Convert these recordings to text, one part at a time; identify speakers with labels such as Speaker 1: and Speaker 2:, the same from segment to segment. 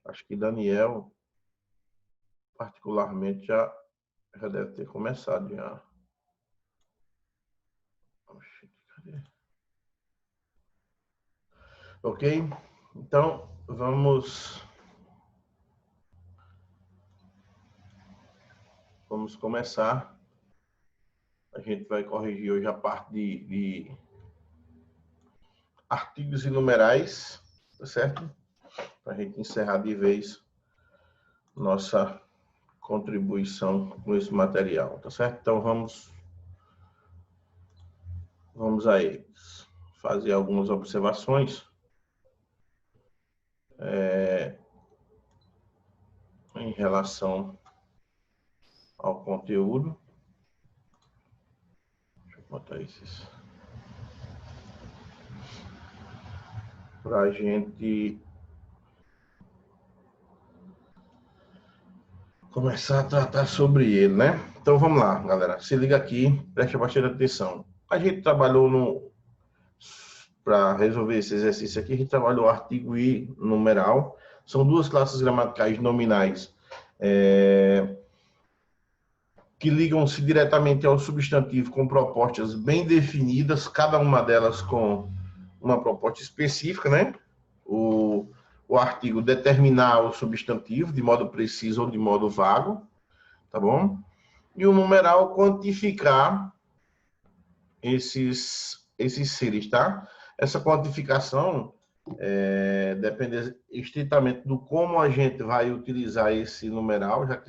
Speaker 1: Acho que Daniel, particularmente, já deve ter começado já. Oxe, cadê? Ok? Então, vamos começar. A gente vai corrigir hoje a parte de artigos e numerais, tá certo? Para a gente encerrar de vez nossa contribuição com esse material, tá certo? Então, vamos a eles. Fazer algumas observações em relação ao conteúdo. Deixa eu botar esses para a gente começar a tratar sobre ele, né? Então vamos lá, galera. Se liga aqui, preste bastante atenção. A gente trabalhou para resolver esse exercício aqui, a gente trabalhou artigo e numeral. São duas classes gramaticais nominais que ligam-se diretamente ao substantivo com propostas bem definidas, cada uma delas com uma proposta específica, né? O artigo determinar o substantivo de modo preciso ou de modo vago, tá bom? E o numeral quantificar esses seres, tá? Essa quantificação depende estritamente do como a gente vai utilizar esse numeral, já que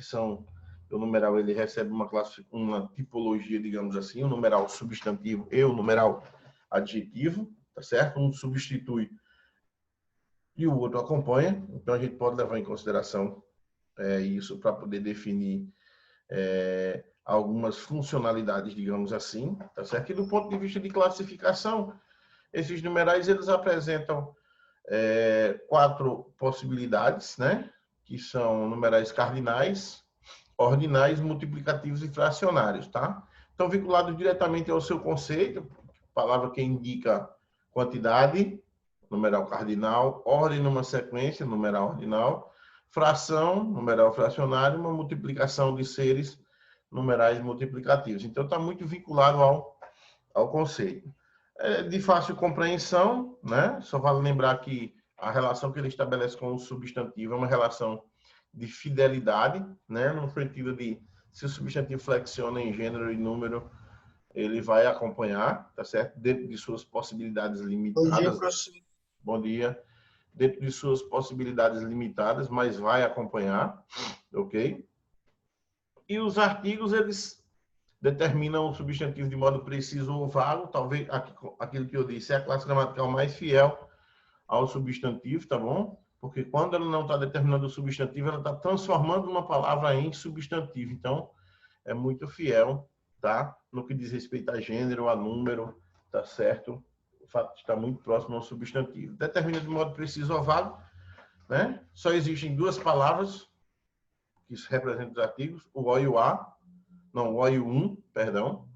Speaker 1: o numeral ele recebe uma tipologia, digamos assim, o numeral substantivo e o numeral adjetivo, tá certo? Um substitui e o outro acompanha, então a gente pode levar em consideração isso para poder definir algumas funcionalidades, digamos assim, tá certo? E do ponto de vista de classificação, esses numerais eles apresentam 4 possibilidades, né? Que são numerais cardinais, ordinais, multiplicativos e fracionários, tá? Então, vinculado diretamente ao seu conceito, palavra que indica quantidade, numeral cardinal, ordem numa sequência, numeral ordinal, fração, numeral fracionário, uma multiplicação de seres, numerais multiplicativos. Então, está muito vinculado ao conceito. É de fácil compreensão, né? Só vale lembrar que a relação que ele estabelece com o substantivo é uma relação de fidelidade, né? No sentido de, se o substantivo flexiona em gênero e número, ele vai acompanhar, tá certo? Dentro de suas possibilidades limitadas.
Speaker 2: Bom dia, professor.
Speaker 1: Bom dia. Dentro de suas possibilidades limitadas, mas vai acompanhar, ok? E os artigos, eles determinam o substantivo de modo preciso ou vago, talvez aquilo que eu disse é a classe gramatical mais fiel ao substantivo, tá bom? Porque quando ela não está determinando o substantivo, ela está transformando uma palavra em substantivo. Então, é muito fiel, tá? No que diz respeito a gênero, a número, tá certo? O fato de estar muito próximo ao substantivo. Determina de modo preciso ou vago, né? Só existem 2 palavras que representam os artigos, o O e o A. Não, o O e o um, perdão.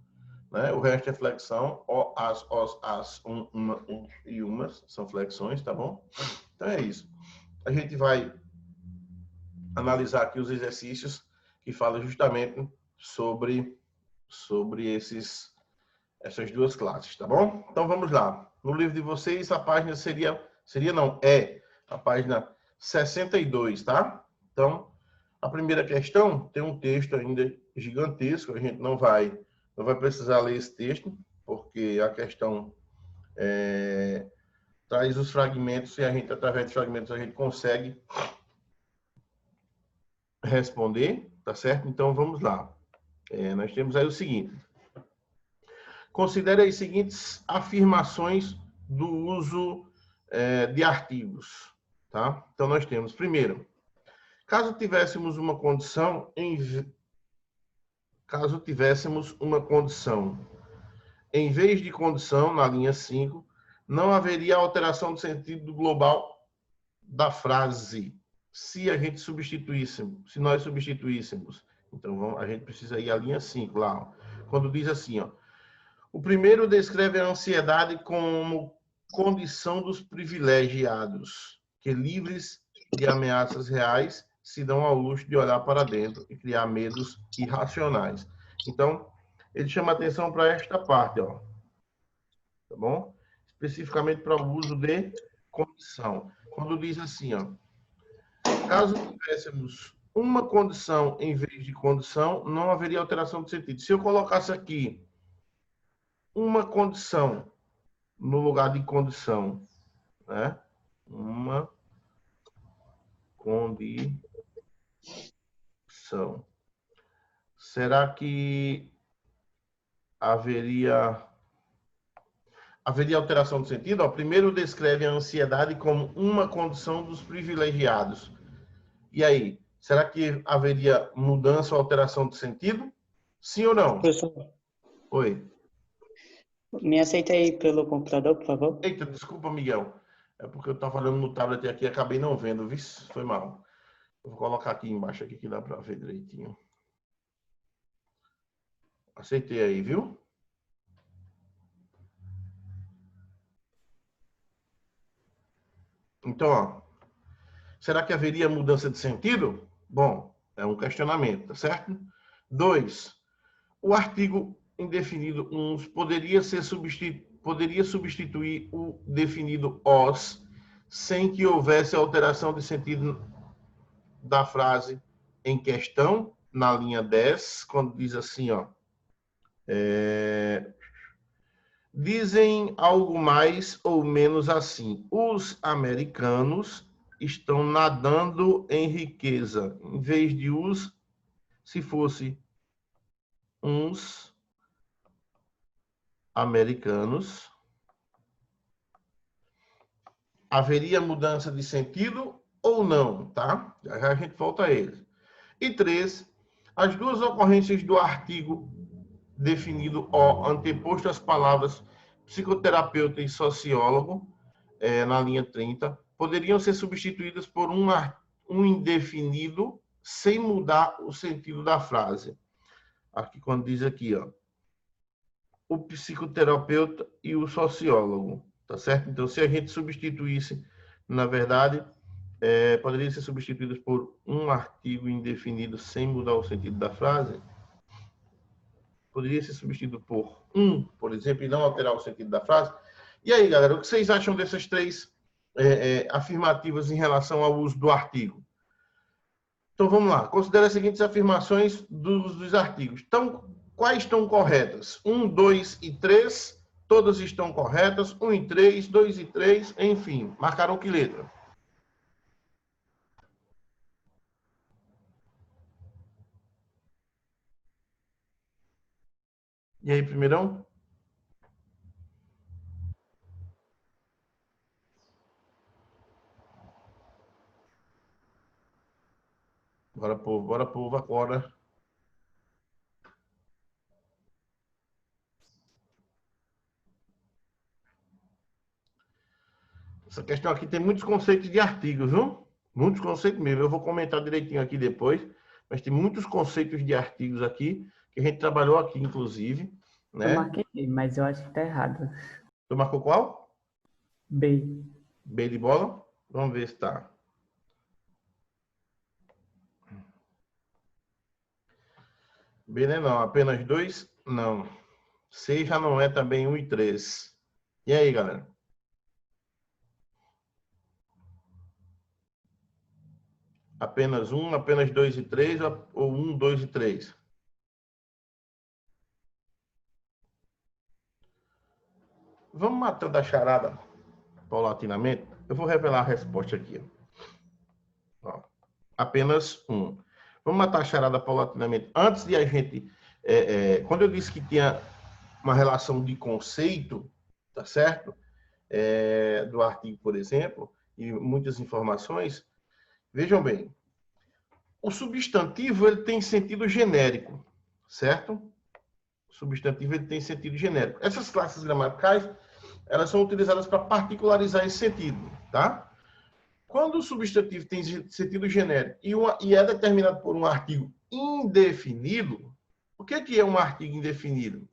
Speaker 1: Né? O resto é flexão, o, as, os, as, uma e umas, são flexões, tá bom? Então é isso. A gente vai analisar aqui os exercícios que falam justamente sobre essas 2 classes, tá bom? Então vamos lá. No livro de vocês, a página é a página 62, tá? Então, a primeira questão tem um texto ainda gigantesco, a gente não vai precisar ler esse texto, porque a questão traz os fragmentos e a gente, através dos fragmentos, a gente consegue responder, tá certo? Então, vamos lá. Nós temos aí o seguinte. Considere as seguintes afirmações do uso de artigos, tá? Então, nós temos, primeiro, caso tivéssemos uma condição, em vez de condição, na linha 5, não haveria alteração do sentido global da frase se nós substituíssemos. Então, a gente precisa ir à linha 5 lá. Ó. Quando diz assim, ó, o primeiro descreve a ansiedade como condição dos privilegiados, que livres de ameaças reais se dão ao luxo de olhar para dentro e criar medos irracionais. Então, ele chama atenção para esta parte, ó. Tá bom? Especificamente para o uso de condição. Quando diz assim, ó, caso tivéssemos uma condição em vez de condição, não haveria alteração de sentido. Se eu colocasse aqui uma condição no lugar de condição, né? Uma condição. Será que haveria alteração de sentido? Ó, primeiro descreve a ansiedade como uma condição dos privilegiados. E aí, será que haveria mudança ou alteração de sentido? Sim ou não?
Speaker 2: Professor,
Speaker 1: Oi.
Speaker 2: me aceita aí pelo computador, por favor?
Speaker 1: Eita, desculpa, Miguel. É porque eu estava olhando no tablet aqui e acabei não vendo, viu? Foi mal. Eu vou colocar aqui embaixo aqui que dá para ver direitinho. Aceitei aí, viu? Então, ó, será que haveria mudança de sentido? Bom, é um questionamento, tá certo? 2. O artigo indefinido 1 poderia substituir o definido os sem que houvesse alteração de sentido da frase em questão, na linha 10, quando diz assim, ó, dizem algo mais ou menos assim: os americanos estão nadando em riqueza, em vez de os, se fosse uns americanos, haveria mudança de sentido ou não, tá? Já a gente volta a eles. E 3, as duas ocorrências do artigo definido O, anteposto às palavras psicoterapeuta e sociólogo, na linha 30, poderiam ser substituídas por um indefinido sem mudar o sentido da frase. Aqui, quando diz aqui, ó, o psicoterapeuta e o sociólogo, tá certo? Então, se a gente substituísse, na verdade, poderia ser substituídos por um artigo indefinido sem mudar o sentido da frase, poderia ser substituído por por exemplo, e não alterar o sentido da frase. E aí, galera, o que vocês acham dessas três afirmativas em relação ao uso do artigo? Então, vamos lá. Considere as seguintes afirmações dos artigos. Então, quais estão corretas? 1, 2 e 3, todas estão corretas. 1 e 3, 2 e 3, enfim. Marcaram que letra? E aí, primeirão? Bora, povo, agora. Essa questão aqui tem muitos conceitos de artigos, viu? Muitos conceitos mesmo. Eu vou comentar direitinho aqui depois, mas tem muitos conceitos de artigos aqui, que a gente trabalhou aqui, inclusive. Né?
Speaker 2: Eu marquei, mas eu acho que tá errado.
Speaker 1: Tu marcou qual?
Speaker 2: B.
Speaker 1: B de bola? Vamos ver se tá. B, né? Não. Apenas 2? Não. C já não é também 1 e 3. E aí, galera? Apenas 1, apenas 2 e 3 ou 1, 2 e 3? Vamos matando a charada paulatinamente? Eu vou revelar a resposta aqui. Ó, apenas 1. Vamos matar a charada paulatinamente. Antes de a gente... quando eu disse que tinha uma relação de conceito, tá certo? Do artigo, por exemplo, e muitas informações, vejam bem, o substantivo ele tem sentido genérico, certo? O substantivo ele tem sentido genérico. Essas classes gramaticais, elas são utilizadas para particularizar esse sentido, tá? Quando o substantivo tem sentido genérico e é determinado por um artigo indefinido, o que é um artigo indefinido?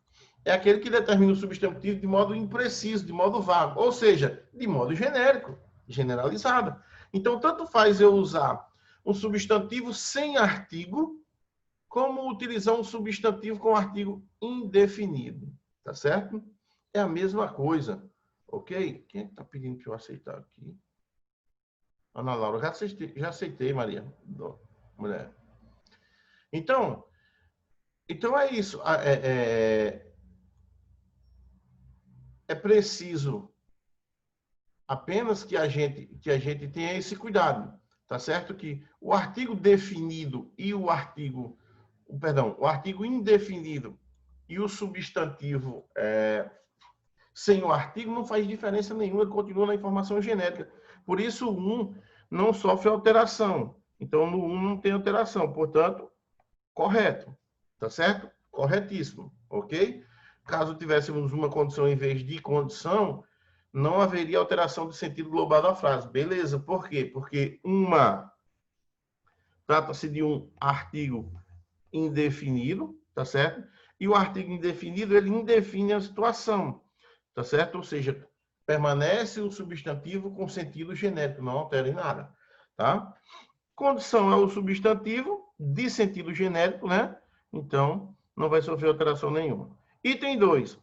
Speaker 1: É aquele que determina o substantivo de modo impreciso, de modo vago, ou seja, de modo genérico, generalizado. Então, tanto faz eu usar um substantivo sem artigo, como utilizar um substantivo com artigo indefinido. Tá certo? É a mesma coisa. Ok? Quem é que está pedindo para eu aceitar aqui? Ana Laura, já aceitei, Maria. Mulher. Então é isso. É preciso apenas que a gente tenha esse cuidado. Tá certo? Que o artigo definido e o artigo indefinido e o substantivo sem o artigo não faz diferença nenhuma, ele continua na informação genética. Por isso, o 1 não sofre alteração. Então, no 1 não tem alteração. Portanto, correto. Tá certo? Corretíssimo. Ok? Caso tivéssemos uma condição em vez de condição, não haveria alteração do sentido global da frase. Beleza. Por quê? Porque trata-se de um artigo indefinido, tá certo? E o artigo indefinido, ele indefine a situação, tá certo? Ou seja, permanece o substantivo com sentido genérico, não altera em nada, tá? Condição é o substantivo de sentido genérico, né? Então, não vai sofrer alteração nenhuma. Item 2.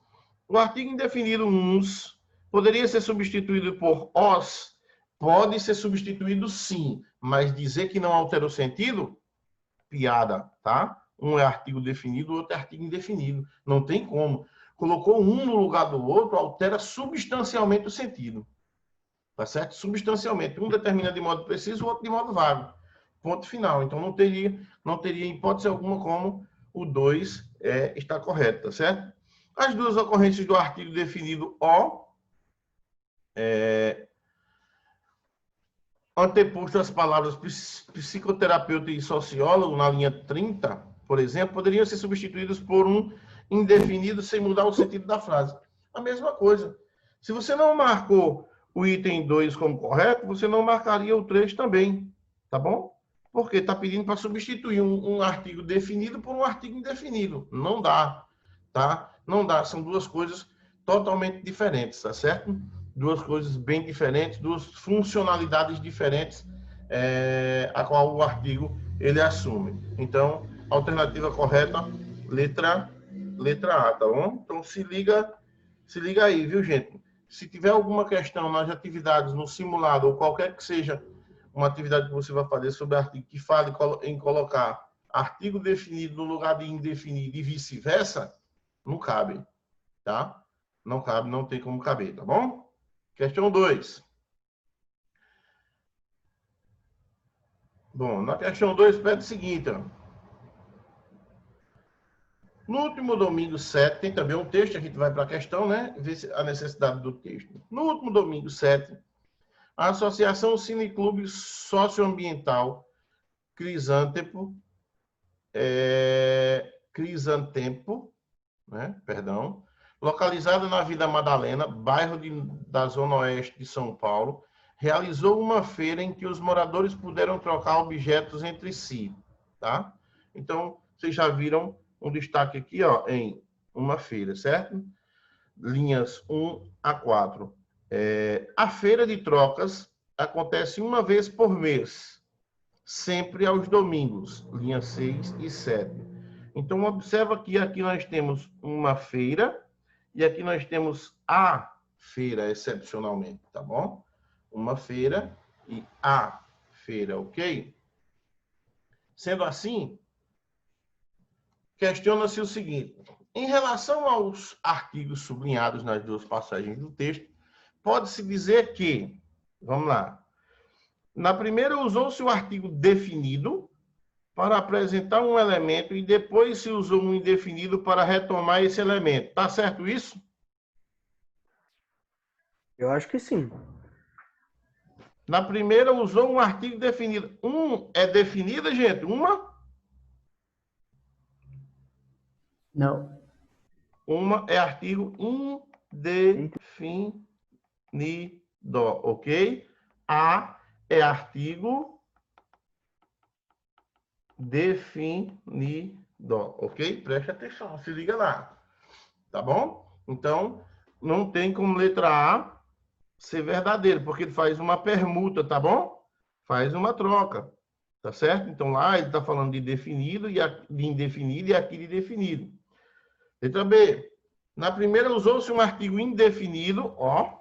Speaker 1: O artigo indefinido uns poderia ser substituído por os? Pode ser substituído sim, mas dizer que não altera o sentido, piada, tá? Um é artigo definido, o outro é artigo indefinido. Não tem como. Colocou um no lugar do outro, altera substancialmente o sentido. Tá certo? Substancialmente. Um determina de modo preciso, o outro de modo vago. Ponto final. Então, não teria hipótese alguma como o 2 está correto, tá certo? As duas ocorrências do artigo definido o, anteposto às palavras psicoterapeuta e sociólogo, na linha 30, por exemplo, poderiam ser substituídos por um indefinido sem mudar o sentido da frase. A mesma coisa. Se você não marcou o item 2 como correto, você não marcaria o 3 também, tá bom? Porque está pedindo para substituir um artigo definido por um artigo indefinido. Não dá, tá? Não dá, são duas coisas totalmente diferentes, tá certo? Duas coisas bem diferentes, duas funcionalidades diferentes, a qual o artigo ele assume. Então, alternativa correta, letra A, tá bom? Então, se liga aí, viu, gente? Se tiver alguma questão nas atividades, no simulado, ou qualquer que seja uma atividade que você vai fazer sobre artigo, que fale em colocar artigo definido no lugar de indefinido e vice-versa, não cabe, tá? Não cabe, não tem como caber, tá bom? Questão 2. Bom, na questão 2, pede o seguinte, ó. No último domingo 7, tem também um texto, a gente vai para a questão, né? Ver a necessidade do texto. No último domingo 7, a Associação Cineclube Socioambiental Crisantempo, né? Perdão, localizada na Vila Madalena, bairro da Zona Oeste de São Paulo, realizou uma feira em que os moradores puderam trocar objetos entre si, tá? Então, vocês já viram um destaque aqui, ó, em uma feira, certo? Linhas 1 a 4. A feira de trocas acontece uma vez por mês, sempre aos domingos, linhas 6 e 7. Então, observa que aqui nós temos uma feira e aqui nós temos a feira, excepcionalmente, tá bom? Uma feira e a feira, ok? Sendo assim, questiona-se o seguinte: em relação aos artigos sublinhados nas duas passagens do texto, pode-se dizer que, vamos lá, na primeira usou-se o artigo definido para apresentar um elemento e depois se usou um indefinido para retomar esse elemento. Tá certo isso?
Speaker 3: Eu acho que sim.
Speaker 1: Na primeira usou um artigo definido. Um é definida, gente? Uma?
Speaker 2: Não.
Speaker 1: Uma é artigo indefinido, ok? A é artigo definido, ok? Preste atenção, se liga lá, tá bom? Então, não tem como letra A ser verdadeiro, porque ele faz uma permuta, tá bom? faz uma troca, tá certo? Então, lá ele está falando de definido, de indefinido e aqui de definido. Letra B. Na primeira, usou-se um artigo indefinido, ó,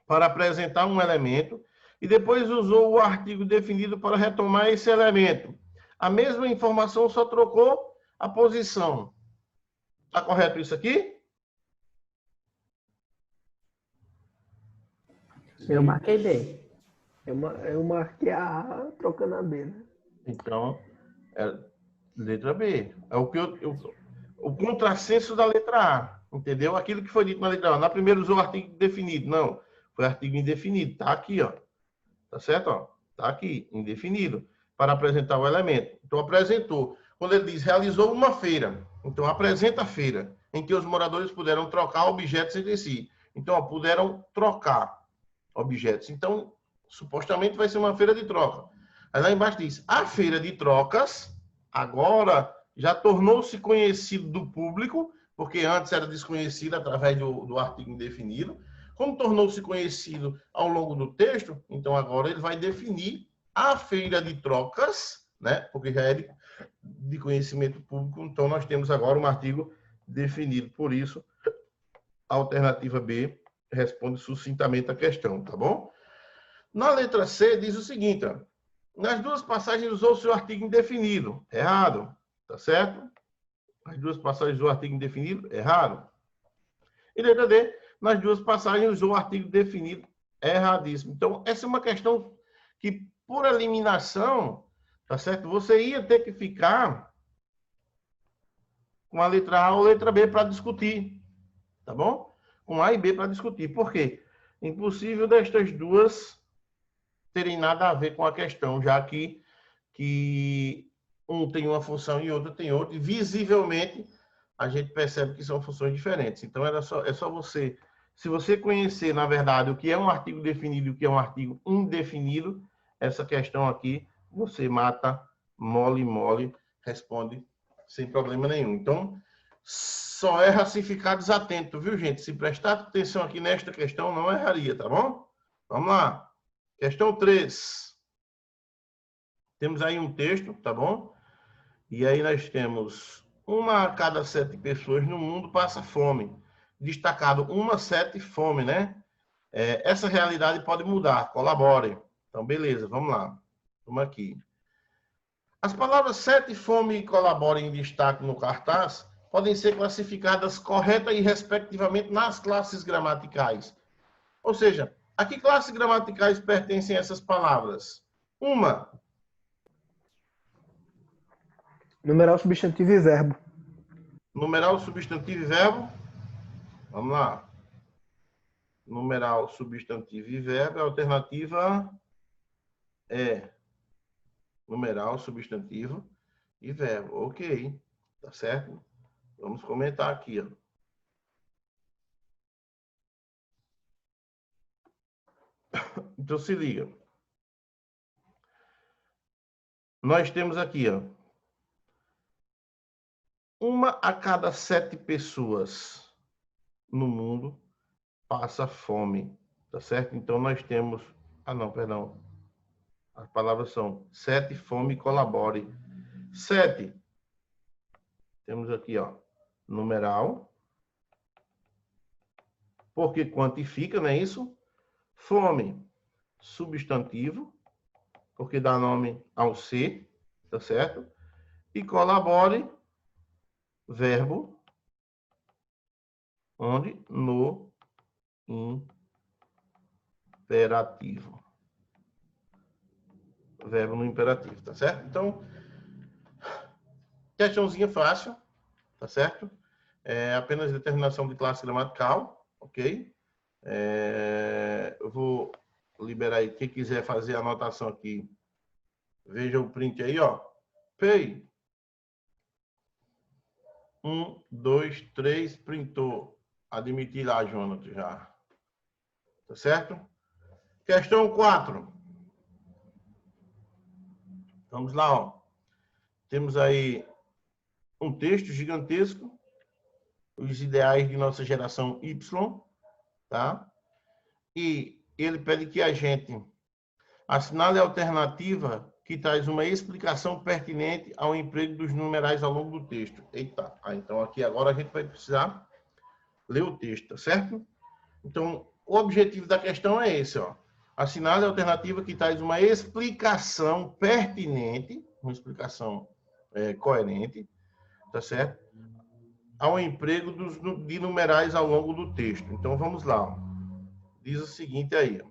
Speaker 1: para apresentar um elemento, e depois usou o artigo definido para retomar esse elemento. A mesma informação só trocou a posição. Está correto isso aqui?
Speaker 3: Eu marquei B. Eu marquei A trocando a B, né?
Speaker 1: Então, letra B. É o que o contrassenso da letra A, entendeu? Aquilo que foi dito na letra A. Na primeira usou o artigo definido. Não, foi artigo indefinido. Tá aqui, ó. Tá certo? Ó? Tá aqui, indefinido, para apresentar o elemento. Então, apresentou. Quando ele diz realizou uma feira, então apresenta a feira, em que os moradores puderam trocar objetos entre si. Então, ó, puderam trocar objetos. Então, supostamente vai ser uma feira de troca. Aí lá embaixo diz, a feira de trocas, agora já tornou-se conhecido do público, porque antes era desconhecido através do artigo indefinido. Como tornou-se conhecido ao longo do texto, então agora ele vai definir a feira de trocas, né? Porque já é de conhecimento público, então nós temos agora um artigo definido. Por isso, a alternativa B responde sucintamente a questão, tá bom? Na letra C, diz o seguinte, ó, nas duas passagens usou-se o artigo indefinido. Errado, tá certo? As duas passagens usou o artigo indefinido. Errado. E letra D, nas duas passagens usou o artigo definido. Erradíssimo. Então, essa é uma questão que, por eliminação, tá certo? Você ia ter que ficar com a letra A ou letra B para discutir, tá bom? Com A e B para discutir. Por quê? Impossível destas duas terem nada a ver com a questão, já que um tem uma função e outro tem outra, e visivelmente a gente percebe que são funções diferentes. Então, é só você, se você conhecer, na verdade, o que é um artigo definido e o que é um artigo indefinido, essa questão aqui, você mata mole, responde sem problema nenhum. Então, só erra se ficar desatento, viu, gente? Se prestar atenção aqui nesta questão, não erraria, tá bom? Vamos lá. Questão 3. Temos aí um texto, tá bom? E aí nós temos 1 a cada 7 pessoas no mundo passa fome. Destacado 1 a 7 fome, né? Essa realidade pode mudar, colabore. Então, beleza, vamos lá. Vamos aqui. As palavras 7, fome e colabore em destaque no cartaz podem ser classificadas correta e respectivamente nas classes gramaticais. Ou seja, a que classes gramaticais pertencem essas palavras? Uma.
Speaker 3: Numeral, substantivo e verbo.
Speaker 1: Numeral, substantivo e verbo. Vamos lá. Numeral, substantivo e verbo. A alternativa é numeral, substantivo e verbo. Ok. Tá certo? Vamos comentar aqui, ó. Então, se liga. Nós temos aqui, ó. 1 a cada 7 pessoas no mundo passa fome, tá certo? Então, nós temos... Ah, não, perdão. As palavras são 7, fome e colabore. 7. Temos aqui, ó, numeral. Porque quantifica, não é isso? Fome, substantivo, porque dá nome ao ser, tá certo? E colabore, verbo, onde? No imperativo. Verbo no imperativo, tá certo? Então, questãozinha fácil, tá certo? É apenas determinação de classe gramatical, ok? Eu vou liberar aí. Quem quiser fazer a anotação aqui, veja o print aí, ó. Pay. 1, 2, 3, printou. Admitir lá, Jonathan, já. Tá certo? Questão 4. Vamos lá, ó. Temos aí um texto gigantesco. Os ideais de nossa geração Y, tá? E ele pede que a gente Assinale a alternativa que traz uma explicação pertinente ao emprego dos numerais ao longo do texto. Eita, então aqui agora a gente vai precisar ler o texto, tá certo? Então, o objetivo da questão é esse, ó. Assinale a alternativa que traz uma explicação pertinente, uma explicação coerente, tá certo? Ao emprego de numerais ao longo do texto. Então, vamos lá. Ó. Diz o seguinte aí.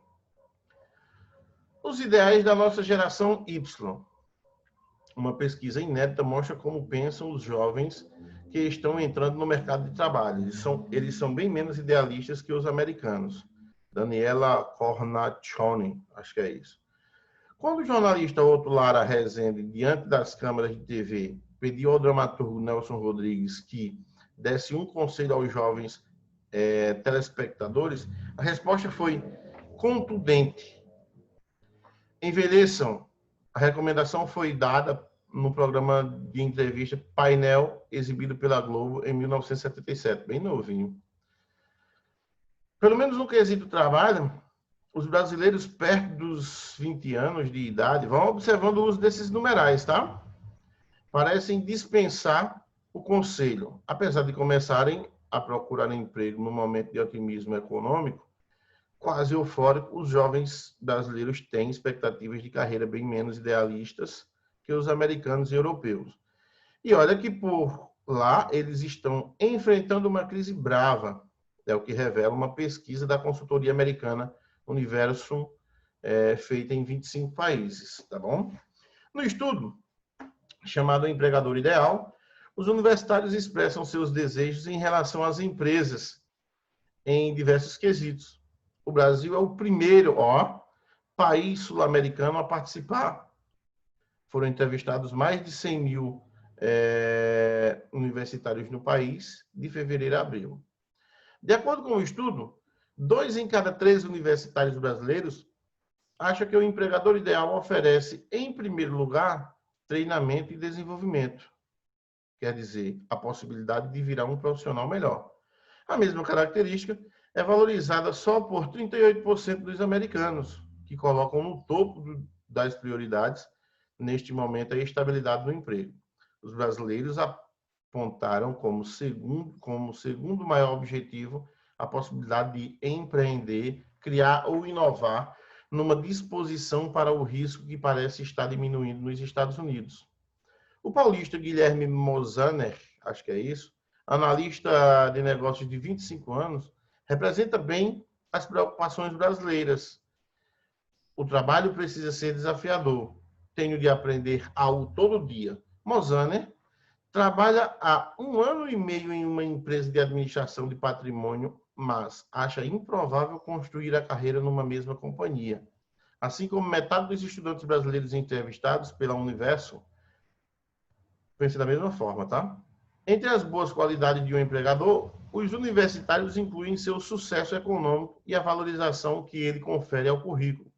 Speaker 1: Os ideais da nossa geração Y. Uma pesquisa inédita mostra como pensam os jovens que estão entrando no mercado de trabalho. Eles são bem menos idealistas que os americanos. Daniela Cornaccioni, acho que é isso. Quando o jornalista Otto Lara Rezende, diante das câmeras de TV, pediu ao dramaturgo Nelson Rodrigues que desse um conselho aos jovens telespectadores, a resposta foi contundente. Envelheçam. A recomendação foi dada no programa de entrevista Painel, exibido pela Globo em 1977, bem novinho. Pelo menos no quesito trabalho, os brasileiros perto dos 20 anos de idade vão observando o uso desses numerais, tá? Parecem dispensar o conselho. Apesar de começarem a procurar emprego no momento de otimismo econômico, quase eufórico, os jovens brasileiros têm expectativas de carreira bem menos idealistas que os americanos e europeus. E olha que por lá eles estão enfrentando uma crise brava, é o que revela uma pesquisa da consultoria americana Universo, feita em 25 países, tá bom? No estudo, chamado Empregador Ideal, os universitários expressam seus desejos em relação às empresas em diversos quesitos. O Brasil é o primeiro país sul-americano a participar. Foram entrevistados mais de 100 mil universitários no país, de fevereiro a abril. De acordo com o estudo, 2 em cada 3 universitários brasileiros acham que o empregador ideal oferece, em primeiro lugar, treinamento e desenvolvimento. Quer dizer, a possibilidade de virar um profissional melhor. A mesma característica é valorizada só por 38% dos americanos, que colocam no topo das prioridades, neste momento, a estabilidade do emprego. Os brasileiros apontaram como segundo maior objetivo a possibilidade de empreender, criar ou inovar numa disposição para o risco que parece estar diminuindo nos Estados Unidos. O paulista Guilherme Mozaner, acho que é isso, analista de negócios de 25 anos, representa bem as preocupações brasileiras. O trabalho precisa ser desafiador. Tenho de aprender algo todo dia. Mozaner trabalha há 1 ano e meio em uma empresa de administração de patrimônio, mas acha improvável construir a carreira numa mesma companhia. Assim como metade dos estudantes brasileiros entrevistados pela Universo, pensa da mesma forma, tá? Entre as boas qualidades de um empregador, os universitários incluem seu sucesso econômico e a valorização que ele confere ao currículo.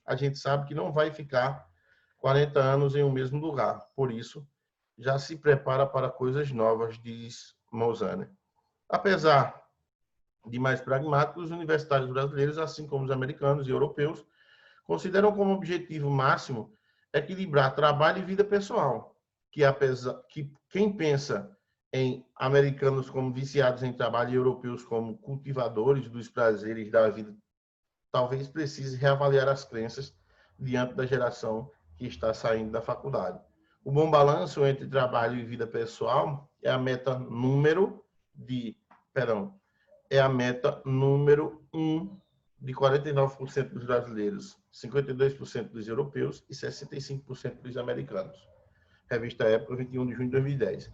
Speaker 1: A gente sabe que não vai ficar 40 anos em um mesmo lugar, por isso, já se prepara para coisas novas, diz Mozaner. Apesar de mais pragmáticos, os universitários brasileiros, assim como os americanos e europeus, consideram como objetivo máximo equilibrar trabalho e vida pessoal, que quem pensa em americanos como viciados em trabalho e europeus como cultivadores dos prazeres da vida, talvez precise reavaliar as crenças diante da geração que está saindo da faculdade. O bom balanço entre trabalho e vida pessoal é a meta número 1 de 49% dos brasileiros, 52% dos europeus e 65% dos americanos. Revista Época, 21 de junho de 2010.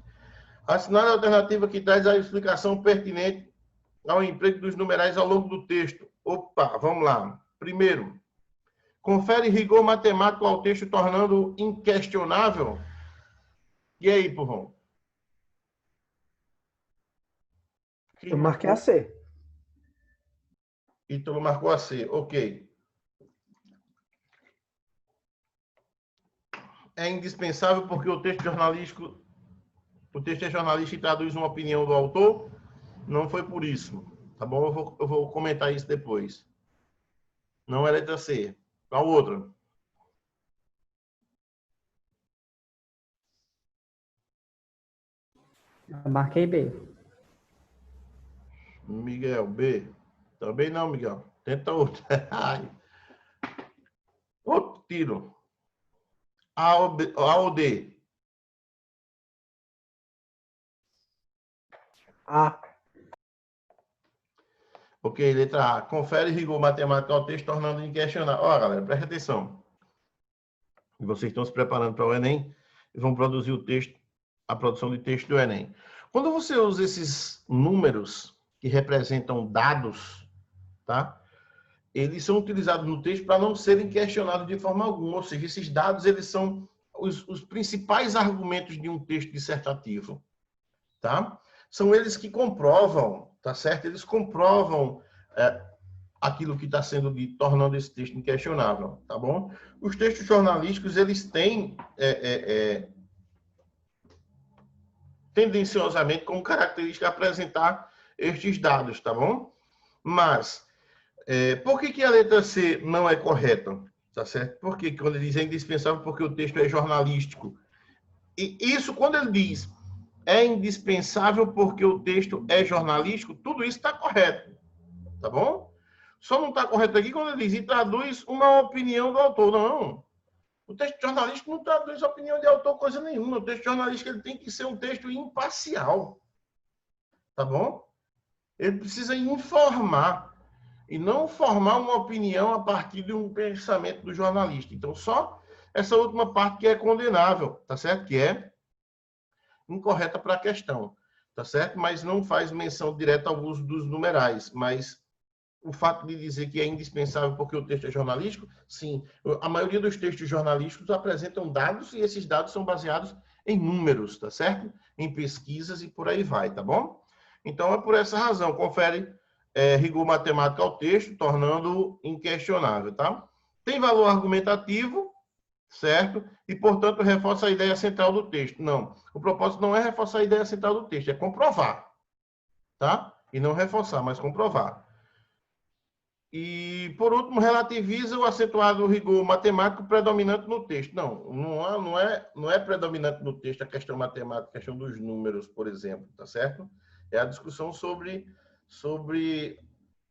Speaker 1: Assinale a alternativa que traz a explicação pertinente ao emprego dos numerais ao longo do texto. Opa, vamos lá. Primeiro, confere rigor matemático ao texto, tornando-o inquestionável. E aí, Purrão?
Speaker 3: Eu marquei a C.
Speaker 1: Ítalo marcou a C, ok. É indispensável porque o texto é jornalístico e traduz uma opinião do autor? Não foi por isso, tá bom? Eu vou comentar isso depois. Não é letra C. Qual outra?
Speaker 3: Eu marquei B.
Speaker 1: Miguel, B. Também não, Miguel. Tenta outro. Ai. Outro tiro. A ou D?
Speaker 3: A.
Speaker 1: Ok, letra A. Confere rigor matemático ao texto, tornando inquestionável. Ó, galera, presta atenção. Vocês estão se preparando para o Enem e vão produzir o texto, a produção de texto do Enem. Quando você usa esses números que representam dados, tá? Eles são utilizados no texto para não serem questionados de forma alguma. Ou seja, esses dados eles são os principais argumentos de um texto dissertativo, tá? São eles que comprovam, tá certo? Eles comprovam aquilo que está sendo dito, tornando esse texto inquestionável, tá bom? Os textos jornalísticos, eles têm tendenciosamente como característica apresentar estes dados, tá bom? Mas, por que a letra C não é correta? Tá certo? Porque quando ele diz é indispensável porque o texto é jornalístico. E isso, quando ele diz é indispensável porque o texto é jornalístico, tudo isso está correto, tá bom? Só não está correto aqui quando ele diz e traduz uma opinião do autor. Não. O texto jornalístico não traduz a opinião de autor coisa nenhuma. O texto jornalístico ele tem que ser um texto imparcial, tá bom? Ele precisa informar e não formar uma opinião a partir de um pensamento do jornalista. Então, só essa última parte que é condenável, tá certo? Que é incorreta para a questão, tá certo? Mas não faz menção direta ao uso dos numerais, mas o fato de dizer que é indispensável porque o texto é jornalístico, sim. A maioria dos textos jornalísticos apresentam dados e esses dados são baseados em números, tá certo? Em pesquisas e por aí vai, tá bom? Então, é por essa razão. Confere rigor matemático ao texto, tornando-o inquestionável, tá? Tem valor argumentativo, certo? E, portanto, reforça a ideia central do texto. Não, o propósito não é reforçar a ideia central do texto, é comprovar, tá? E não reforçar, mas comprovar. E, por último, relativiza o acentuado rigor matemático predominante no texto. Não é predominante no texto a questão matemática, a questão dos números, por exemplo, tá certo? É a discussão sobre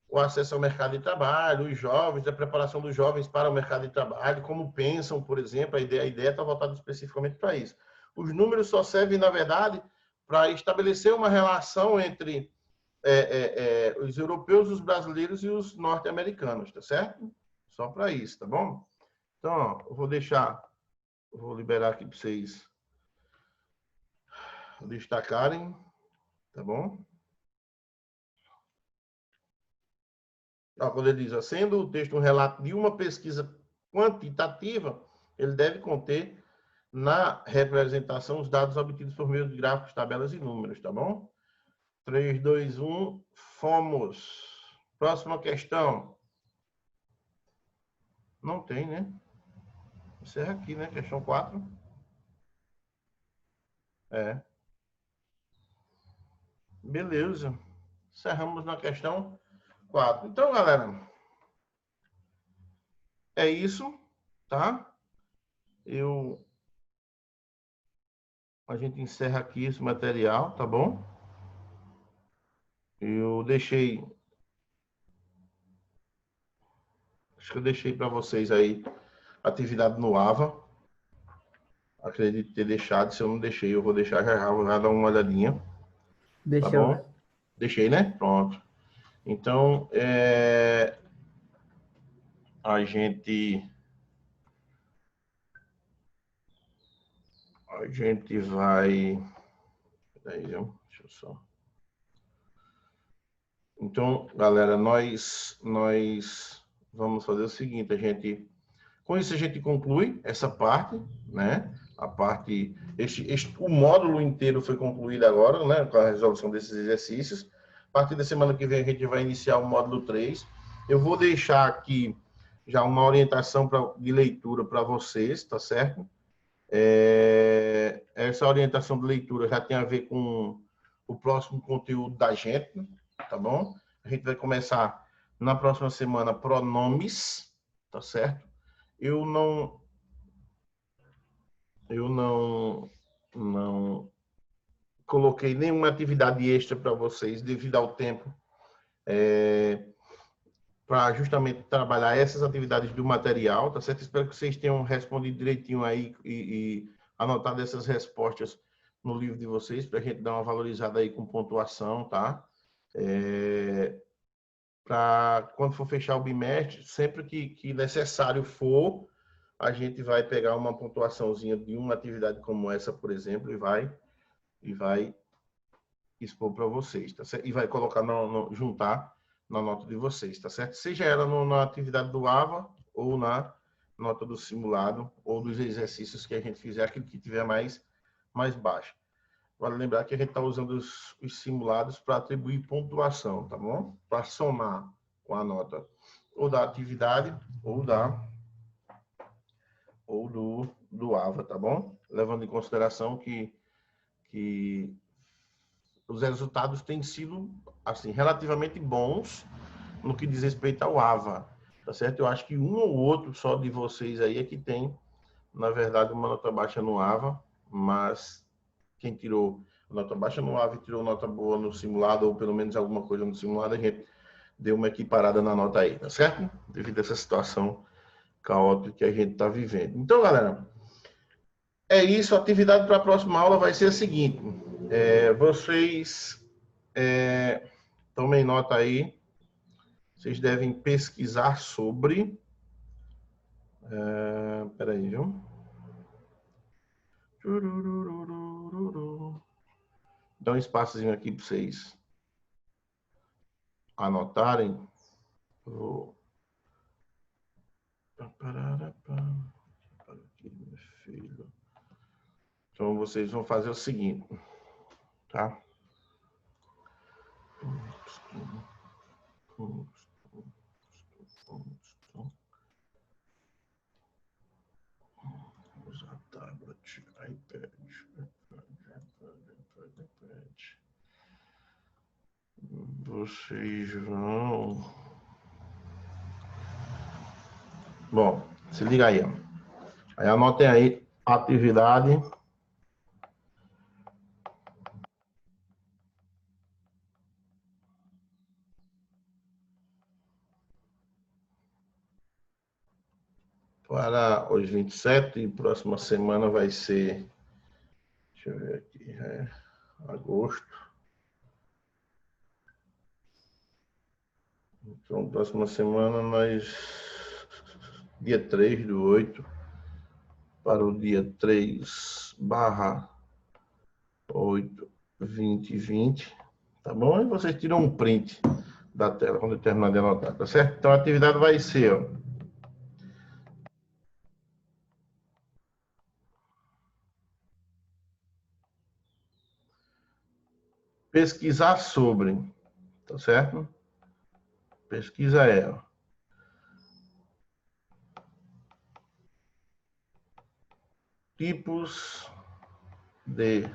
Speaker 1: o acesso ao mercado de trabalho, os jovens, a preparação dos jovens para o mercado de trabalho, como pensam, por exemplo, a ideia está voltada especificamente para isso. Os números só servem, na verdade, para estabelecer uma relação entre os europeus, os brasileiros e os norte-americanos, tá certo? Só para isso, tá bom? Então, ó, vou liberar aqui para vocês destacarem, tá bom? Ó, quando ele diz, sendo o texto um relato de uma pesquisa quantitativa, ele deve conter na representação os dados obtidos por meio de gráficos, tabelas e números, tá bom? 3, 2, 1, fomos. Próxima questão. Não tem, né? Encerra aqui, né? Questão 4. Beleza. Encerramos na questão 4. Então, galera, é isso, tá? A gente encerra aqui esse material, tá bom? Acho que eu deixei para vocês aí atividade no AVA. Acredito ter deixado. Se eu não deixei, eu vou deixar já, vou já dar uma olhadinha.
Speaker 3: Deixa
Speaker 1: Tá
Speaker 3: eu
Speaker 1: bom?
Speaker 3: ver.
Speaker 1: Deixei, né? Pronto. Então, a gente vai... Peraí, deixa eu só... Então, galera, nós vamos fazer o seguinte, com isso a gente conclui essa parte, né? A parte, o módulo inteiro foi concluído agora, né? Com a resolução desses exercícios. A partir da semana que vem a gente vai iniciar o módulo 3. Eu vou deixar aqui já uma orientação de leitura para vocês, tá certo? Essa orientação de leitura já tem a ver com o próximo conteúdo da gente, tá bom? A gente vai começar na próxima semana pronomes, tá certo? Eu não coloquei nenhuma atividade extra para vocês devido ao tempo, para justamente trabalhar essas atividades do material, tá certo? Espero que vocês tenham respondido direitinho aí e anotado essas respostas no livro de vocês, para a gente dar uma valorizada aí com pontuação, tá? Para quando for fechar o bimestre, sempre que necessário for, a gente vai pegar uma pontuaçãozinha de uma atividade como essa, por exemplo, e vai expor para vocês, tá certo? E vai colocar, juntar na nota de vocês, tá certo? Seja ela na atividade do AVA ou na nota do simulado ou dos exercícios que a gente fizer, aquilo que tiver mais baixo. Vale lembrar que a gente está usando os simulados para atribuir pontuação, tá bom? Para somar com a nota ou da atividade ou do AVA, tá bom? Levando em consideração que os resultados têm sido assim relativamente bons no que diz respeito ao AVA, tá certo? Eu acho que um ou outro só de vocês aí é que tem, na verdade, uma nota baixa no AVA, mas quem tirou nota baixa no AVA e tirou nota boa no simulado, ou pelo menos alguma coisa no simulado, a gente deu uma equiparada na nota aí, tá certo? Devido a essa situação caótica que a gente está vivendo. Então, galera, é isso. A atividade para a próxima aula vai ser a seguinte. Vocês tomem nota aí. Vocês devem pesquisar sobre... peraí, viu? Dá um espaçozinho aqui para vocês anotarem. Vou... Então, vocês vão fazer o seguinte, tá? Usar tablet, iPad. Vocês vão... Bom, se liga aí, ó. Aí anotem aí a atividade. Para os 27, e próxima semana vai ser, deixa eu ver aqui, agosto. Então, próxima semana, dia 3/8, para o dia 3/8/2020, tá bom? E vocês tiram um print da tela quando eu terminar de anotar, tá certo? Então, a atividade vai ser, ó, pesquisar sobre, tá certo? Pesquisa é, ó, tipos de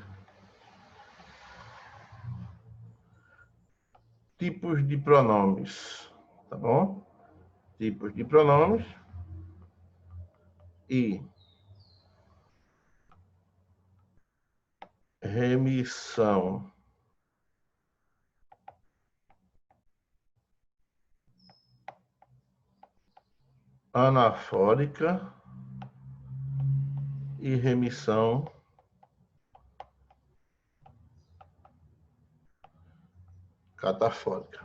Speaker 1: pronomes, tá bom? Tipos de pronomes e remissão anafórica e remissão catafórica.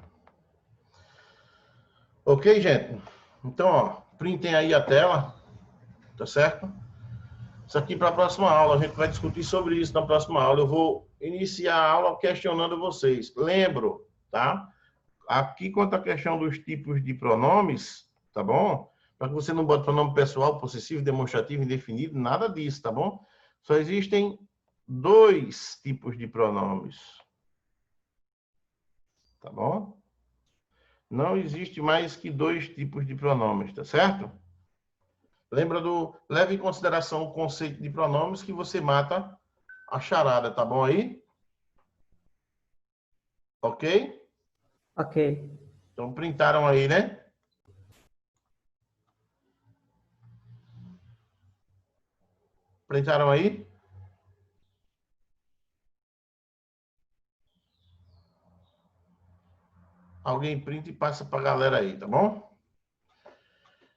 Speaker 1: Ok, gente? Então, ó, printem aí a tela, tá certo? Isso aqui para a próxima aula, a gente vai discutir sobre isso na próxima aula. Eu vou iniciar a aula questionando vocês. Lembro, tá? Aqui, quanto à questão dos tipos de pronomes, tá bom? Para que você não bote pronome pessoal, possessivo, demonstrativo, indefinido, nada disso, tá bom? Só existem 2 tipos de pronomes. Tá bom? Não existe mais que 2 tipos de pronomes, tá certo? Leve em consideração o conceito de pronomes que você mata a charada, tá bom aí? Ok?
Speaker 3: Ok.
Speaker 1: Então, printaram aí, né? Printaram aí? alguém printa e passa para a galera aí, tá bom?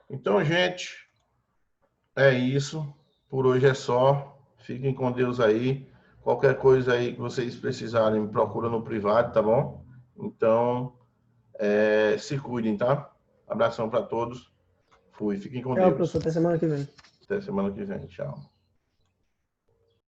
Speaker 1: Então, gente, é isso. Por hoje é só. Fiquem com Deus aí. Qualquer coisa aí que vocês precisarem, me procura no privado, tá bom? Então, se cuidem, tá? Abração para todos. Fui. Fiquem com
Speaker 3: Tchau,
Speaker 1: Deus.
Speaker 3: professor. Até semana que vem.
Speaker 1: Até semana que vem. Tchau.